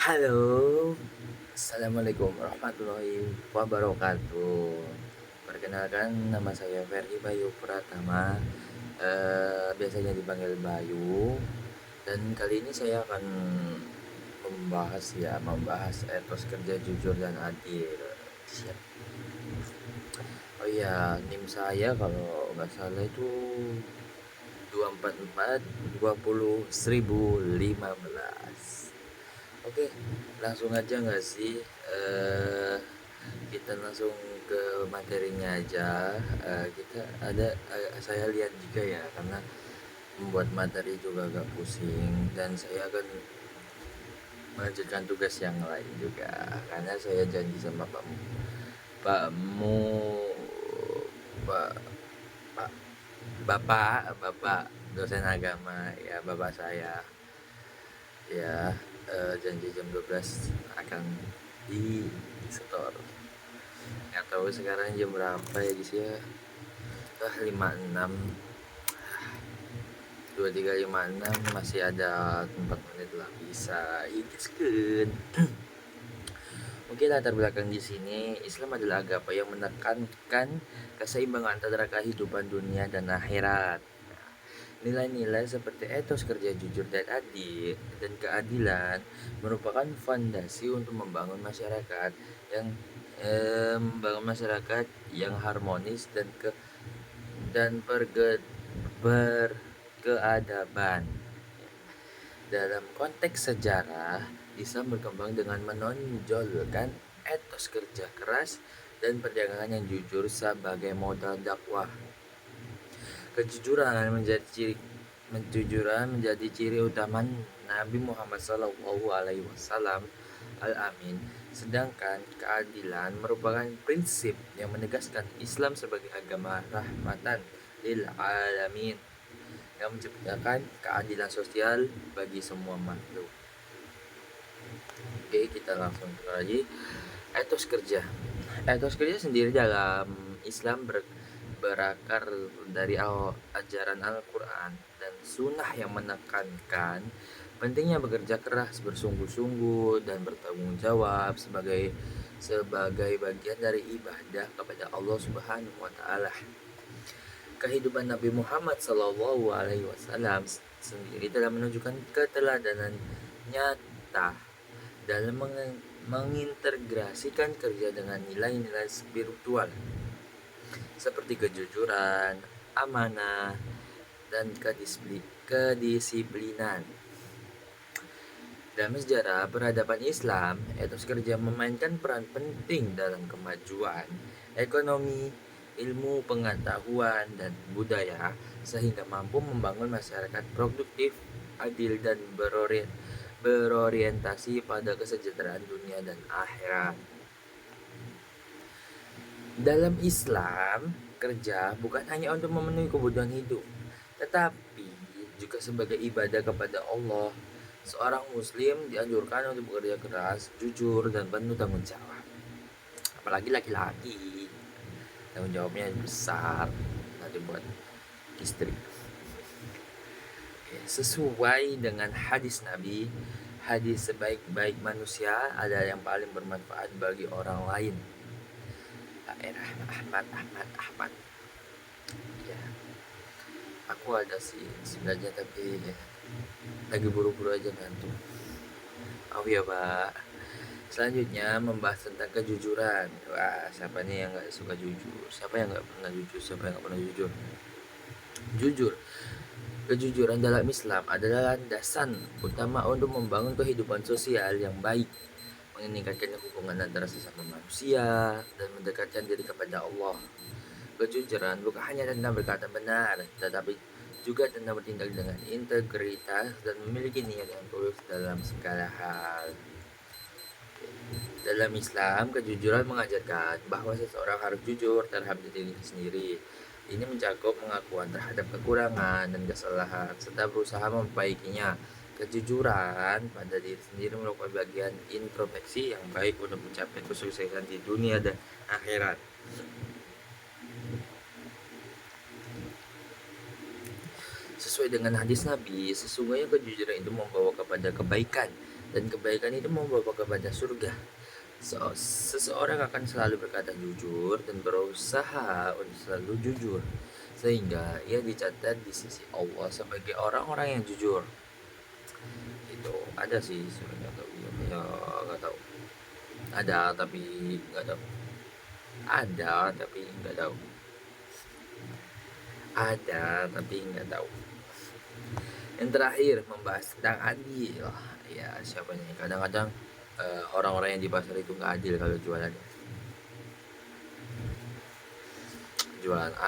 Halo, Assalamualaikum warahmatullahi wabarakatuh. Perkenalkan, nama saya Ferdi Bayu Pratama, biasanya dipanggil Bayu. Dan kali ini saya akan membahas etos kerja jujur dan adil. Siap. Oh iya, NIM saya kalau nggak salah itu 244 20 1015. Oke, langsung aja nggak sih? Kita langsung ke materinya aja. Kita ada, saya lihat juga ya, karena membuat materi juga agak pusing dan saya akan melanjutkan tugas yang lain juga karena saya janji sama pakmu, pak pak bapak dosen agama ya, bapak saya ya, janji jam 12 akan di setor. Nggak tahu sekarang jam berapa ya guys ya. 56 2356, masih ada 4 menit lah, bisa ikhlaskan. Mungkin latar belakang di sini, Islam adalah agama yang menekankan keseimbangan antara kehidupan dunia dan akhirat. Nilai-nilai seperti etos kerja jujur dan adil dan keadilan merupakan fondasi untuk membangun masyarakat yang harmonis dan berkeadaban. Dalam konteks sejarah, Islam berkembang dengan menonjolkan etos kerja keras dan perdagangan yang jujur sebagai modal dakwah. Kejujuran menjadi ciri utama Nabi Muhammad SAW Al-Amin, sedangkan keadilan merupakan prinsip yang menegaskan Islam sebagai agama rahmatan lil alamin yang menciptakan keadilan sosial bagi semua makhluk. Oke, kita langsung lagi. Etos kerja. Etos kerja sendiri dalam Islam berakar dari ajaran Al-Quran dan Sunnah yang menekankan pentingnya bekerja keras, bersungguh-sungguh, dan bertanggung jawab sebagai bagian dari ibadah kepada Allah Subhanahu wa Ta'ala. Kehidupan Nabi Muhammad SAW sendiri telah menunjukkan keteladanan nyata dalam mengintegrasikan kerja dengan nilai-nilai spiritual seperti kejujuran, amanah, dan kedisiplinan. Dalam sejarah peradaban Islam, etos kerja memainkan peran penting dalam kemajuan ekonomi, ilmu pengetahuan, dan budaya sehingga mampu membangun masyarakat produktif, adil, dan berorientasi pada kesejahteraan dunia dan akhirat. Dalam Islam, kerja bukan hanya untuk memenuhi kebutuhan hidup, tetapi juga sebagai ibadah kepada Allah. Seorang muslim dianjurkan untuk bekerja keras, jujur, dan penuh tanggung jawab. Apalagi laki-laki, tanggung jawabnya besar nanti buat istri. Sesuai dengan hadis Nabi, hadis sebaik-baik manusia adalah yang paling bermanfaat bagi orang lain. Ahmad. Ya, aku ada sih sebenarnya, tapi lagi buru-buru aja ngantuk. Oh ya Pak. Selanjutnya membahas tentang kejujuran. Wah, siapa nih yang nggak suka jujur? Siapa yang nggak pernah jujur? Siapa yang nggak pernah jujur? Jujur. Kejujuran dalam Islam adalah landasan utama untuk membangun kehidupan sosial yang baik, meningkatkan hubungan antara sesama manusia, dan mendekatkan diri kepada Allah. Kejujuran bukan hanya tentang berkata benar, tetapi juga tentang bertindak dengan integritas dan memiliki niat yang tulus dalam segala hal. Dalam Islam, kejujuran mengajarkan bahwa seseorang harus jujur terhadap dirinya sendiri. Ini mencakup pengakuan terhadap kekurangan dan kesalahan, serta berusaha memperbaikinya. Kejujuran pada diri sendiri merupakan bagian introspeksi yang baik untuk mencapai kesuksesan di dunia dan akhirat. Sesuai dengan hadis Nabi, sesungguhnya kejujuran itu membawa kepada kebaikan dan kebaikan itu membawa kepada surga. Seseorang akan selalu berkata jujur dan berusaha untuk selalu jujur, sehingga ia dicatat di sisi Allah sebagai orang-orang yang jujur. Itu ada sih sebenarnya, tapi ya nggak tahu. Ada tapi nggak tahu. Ada tapi nggak tahu. Ada tapi nggak tahu. Yang terakhir membahas tentang adil. Ya siapa nih? Kadang-kadang orang-orang yang di pasar itu nggak adil kalau jualan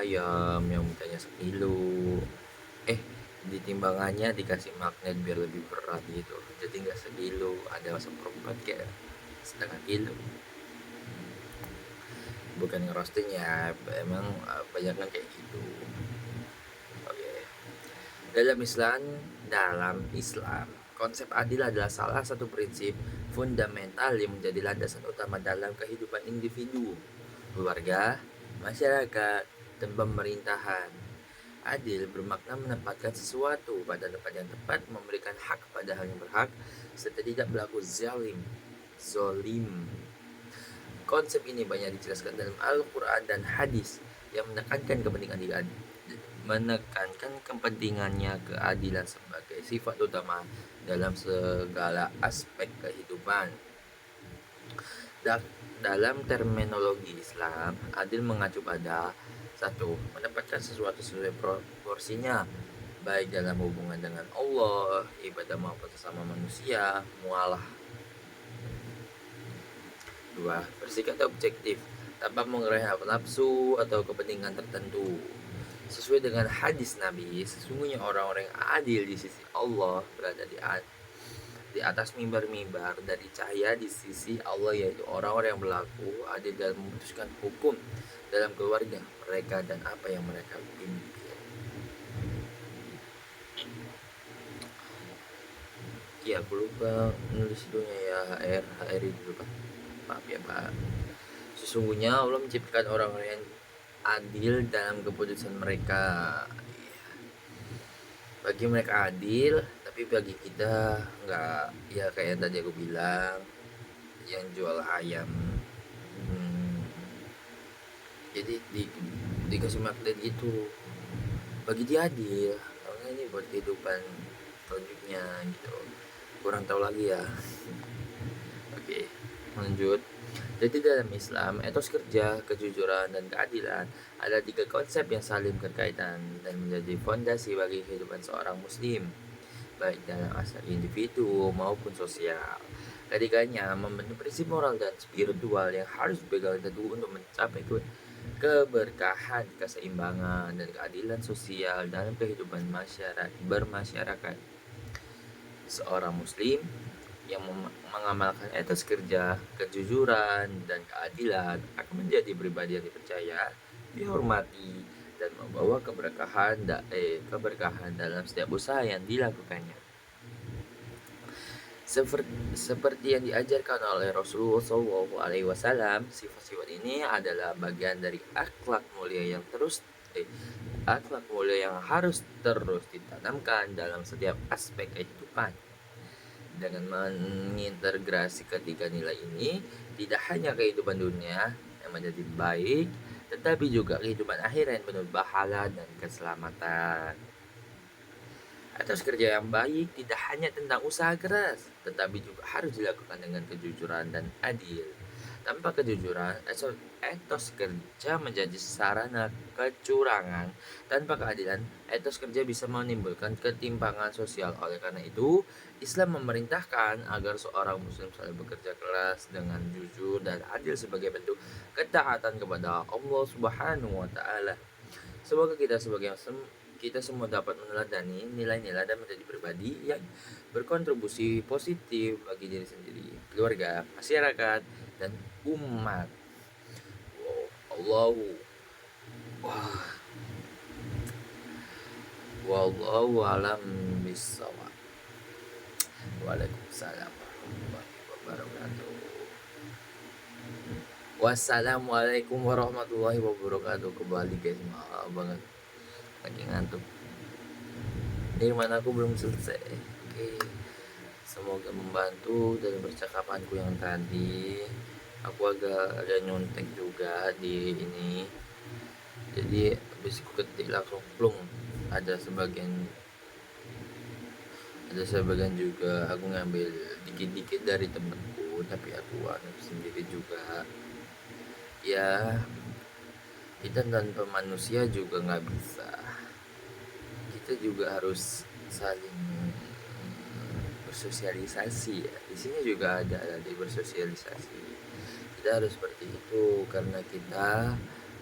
ayam yang mintanya sekilo, di timbangannya dikasih magnet biar lebih berat gitu, jadi nggak sekilo, ada seperempat kayak setengah kilo. Bukan ngerosting ya, emang banyak kan kayak gitu. Oke. Dalam Islam konsep adil adalah salah satu prinsip fundamental yang menjadi landasan utama dalam kehidupan individu, keluarga, masyarakat, dan pemerintahan. Adil bermakna menempatkan sesuatu pada tempat yang tepat, memberikan hak pada hal yang berhak, serta tidak berlaku zolim. Konsep ini banyak dijelaskan dalam Al-Quran dan hadis yang menekankan kepentingannya keadilan sebagai sifat utama dalam segala aspek kehidupan. Dalam terminologi Islam, adil mengacu pada satu, menempatkan sesuatu sesuai proporsinya, baik dalam hubungan dengan Allah, ibadah maupun sesama manusia, mualah. Dua, bersikap objektif tanpa mengerai hawa nafsu atau kepentingan tertentu. Sesuai dengan hadis Nabi, sesungguhnya orang-orang yang adil di sisi Allah berada di atas mimbar-mimbar dari cahaya di sisi Allah, yaitu orang-orang yang berlaku adil dalam memutuskan hukum dalam keluarga mereka dan apa yang mereka pimpin. Ya, aku lupa nulis dulunya ya, HR dulu Pak. Maaf ya Pak. Sesungguhnya Allah menciptakan orang-orang yang adil dalam keputusan mereka. Bagi mereka adil, tapi bagi kita nggak. Ya kayak yang tadi aku bilang, yang jual ayam, jadi dikasih magnet gitu, bagi dia adil, karena ini buat kehidupan selanjutnya gitu. Kurang tahu lagi ya. Oke, lanjut. Jadi dalam Islam, etos kerja, kejujuran, dan keadilan ada 3 konsep yang saling berkaitan dan menjadi fondasi bagi kehidupan seorang muslim, baik dalam aspek individu maupun sosial. Ketiganya membentuk prinsip moral dan spiritual yang harus dipegang teguh untuk mencapai keberkahan, keseimbangan, dan keadilan sosial dalam kehidupan bermasyarakat. Seorang muslim yang mengamalkan etos kerja, kejujuran, dan keadilan akan menjadi pribadi yang dipercaya, dihormati, dan membawa keberkahan dalam setiap usaha yang dilakukannya. Seperti yang diajarkan oleh Rasulullah SAW, sifat-sifat ini adalah bagian dari akhlak mulia yang harus terus ditanamkan dalam setiap aspek kehidupan. Dengan mengintegrasi ketiga nilai ini, tidak hanya kehidupan dunia yang menjadi baik, tetapi juga kehidupan akhirat yang penuh pahala dan keselamatan. Etos kerja yang baik tidak hanya tentang usaha keras, tetapi juga harus dilakukan dengan kejujuran dan adil. Tanpa kejujuran, etos kerja menjadi sarana kecurangan. Tanpa keadilan, etos kerja bisa menimbulkan ketimpangan sosial. Oleh karena itu, Islam memerintahkan agar seorang muslim selalu bekerja keras dengan jujur dan adil sebagai bentuk ketaatan kepada Allah Subhanahu wa taala. Semoga kita semua dapat meneladani nilai-nilai dan menjadi pribadi yang berkontribusi positif bagi diri sendiri, keluarga, masyarakat, dan umat. Wallahu alam bisawab. Waalaikumsalam warahmatullahi wabarakatuh. Wassalamualaikum warahmatullahi wabarakatuh. Kembali guys, maaf banget lagi ngantuk. Ini mana aku belum selesai. Oke. semoga membantu dalam percakapanku yang tadi. Aku agak ada nyontek juga di ini, jadi habis ku ketik langsung plung. Ada sebagian juga aku ngambil dikit-dikit dari temenku, tapi aku anu sendiri juga. Ya, kita tanpa manusia juga nggak bisa. Kita juga harus saling bersosialisasi ya. Di sini juga ada di bersosialisasi. Kita harus seperti itu karena kita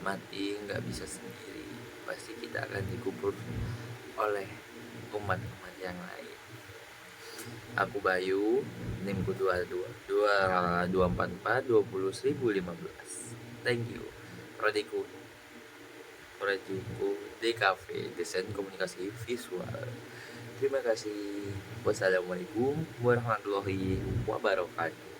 mati nggak bisa sendiri. Pasti kita akan dikubur oleh umat-umat yang lain. Aku Bayu, NIMku 244 Thank you. Prodiku DKV, Desain Komunikasi Visual. Terima kasih. Wassalamualaikum warahmatullahi wabarakatuh.